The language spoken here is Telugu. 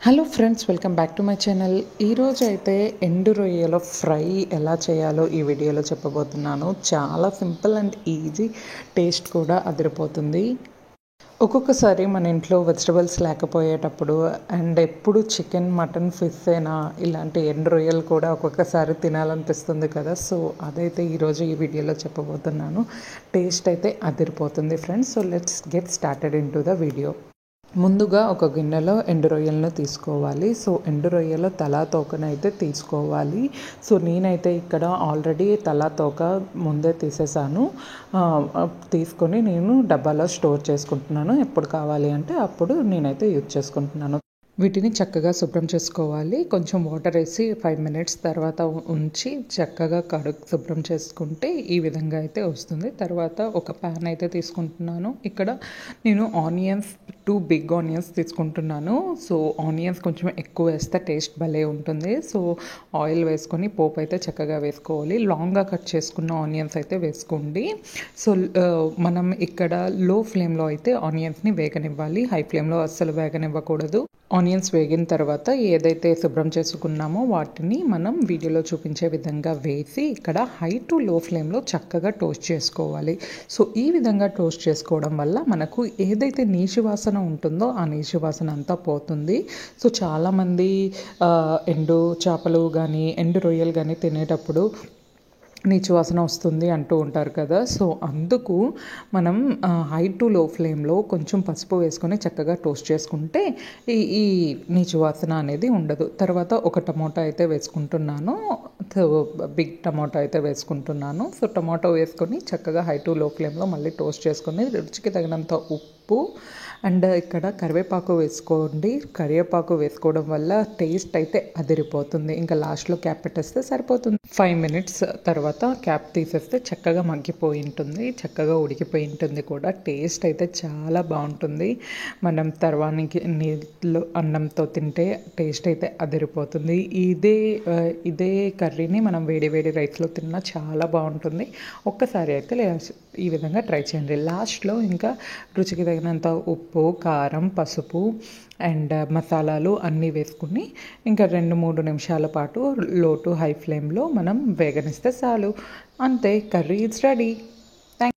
Hello friends, welcome back to my channel. ఈరోజు అయితే ఎండు రొయ్యల ఫ్రై ఎలా చేయాలో ఈ వీడియోలో చెప్పబోతున్నాను. చాలా సింపుల్ అండ్ ఈజీ, టేస్ట్ కూడా అదిరిపోతుంది. ఒక్కొక్కసారి మన ఇంట్లో వెజిటబుల్స్ లేకపోయేటప్పుడు అండ్ ఎప్పుడు చికెన్, మటన్, ఫిష్ అయినా ఇలాంటి ఎండు రొయ్యలు కూడా ఒక్కొక్కసారి తినాలనిపిస్తుంది కదా. సో అదైతే ఈరోజు ఈ వీడియోలో చెప్పబోతున్నాను. టేస్ట్ అయితే అదిరిపోతుంది friends. So let's get started in to the video. ముందుగా ఒక గిన్నెలో ఎండు రొయ్యలను తీసుకోవాలి. సో ఎండు రొయ్యల తలా తోకనైతే తీసుకోవాలి. సో నేనైతే ఇక్కడ ఆల్రెడీ తలా తోక ముందే తీసేసాను. తీసుకొని నేను డబ్బాలో స్టోర్ చేసుకుంటున్నాను. ఎప్పుడు కావాలి అంటే అప్పుడు నేనైతే యూజ్ చేసుకుంటున్నాను. వీటిని చక్కగా శుభ్రం చేసుకోవాలి. కొంచెం వాటర్ వేసి 5 మినిట్స్ తర్వాత ఉంచి చక్కగా శుభ్రం చేసుకుంటే ఈ విధంగా అయితే వస్తుంది. తర్వాత ఒక ప్యాన్ అయితే తీసుకుంటున్నాను. ఇక్కడ నేను ఆనియన్స్ 2 బిగ్ ఆనియన్స్ తీసుకుంటున్నాను. సో ఆనియన్స్ కొంచెం ఎక్కువ వేస్తే టేస్ట్ భలే ఉంటుంది. సో ఆయిల్ వేసుకొని పోపు అయితే చక్కగా వేసుకోవాలి. లాంగ్గా కట్ చేసుకున్న ఆనియన్స్ అయితే వేసుకోండి. సో మనం ఇక్కడ లో ఫ్లేమ్లో అయితే ఆనియన్స్ని వేగనివ్వాలి. హై ఫ్లేమ్లో అస్సలు వేగనివ్వకూడదు. ఆనియన్స్ వేగిన తర్వాత ఏదైతే శుభ్రం చేసుకున్నామో వాటిని మనం వీడియోలో చూపించే విధంగా వేసి ఇక్కడ హై టు లో ఫ్లేమ్లో చక్కగా టోస్ట్ చేసుకోవాలి. సో ఈ విధంగా టోస్ట్ చేసుకోవడం వల్ల మనకు ఏదైతే నీచు వాసన ఉంటుందో ఆ నీచు వాసన అంతా పోతుంది. సో చాలామంది ఎండు చేపలు కానీ ఎండు రొయ్యలు కానీ తినేటప్పుడు నీచు వాసన వస్తుంది అంటూ ఉంటారు కదా. సో అందుకు మనం హై టు లో ఫ్లేమ్లో కొంచెం పసుపు వేసుకొని చక్కగా టోస్ట్ చేసుకుంటే ఈ నీచు వాసన అనేది ఉండదు. తర్వాత ఒక టమోటా అయితే వేసుకుంటున్నాను. బిగ్ టమాటో అయితే వేసుకుంటున్నాను. సో టమాటో వేసుకొని చక్కగా హై టు లో ఫ్లేమ్లో మళ్ళీ టోస్ట్ చేసుకొని రుచికి తగినంత ఉప్పు అండ్ ఇక్కడ కరివేపాకు వేసుకోండి. కరివేపాకు వేసుకోవడం వల్ల టేస్ట్ అయితే అదిరిపోతుంది. ఇంకా లాస్ట్లో క్యాప్ పెట్టేస్తే సరిపోతుంది. 5 మినిట్స్ తర్వాత క్యాప్ తీసేస్తే చక్కగా మగ్గిపోయి ఉంటుంది, చక్కగా ఉడికిపోయి ఉంటుంది కూడా. టేస్ట్ అయితే చాలా బాగుంటుంది. మనం తర్వానికి నీళ్ళు అన్నంతో తింటే టేస్ట్ అయితే అదిరిపోతుంది. ఇదే కర్రీని మనం వేడి వేడి రైస్లో తిన్నా చాలా బాగుంటుంది. ఒక్కసారి అయితే ఈ విధంగా ట్రై చేయండి. లాస్ట్లో ఇంకా రుచికి తగినంత ఉప్పు, కారం, పసుపు అండ్ మసాలాలు అన్నీ వేసుకుని ఇంకా 2-3 నిమిషాల పాటు లో టు హై ఫ్లేమ్లో మనం వేగనిస్తే చాలు. అంతే, కర్రీ ఇట్స్ రెడీ.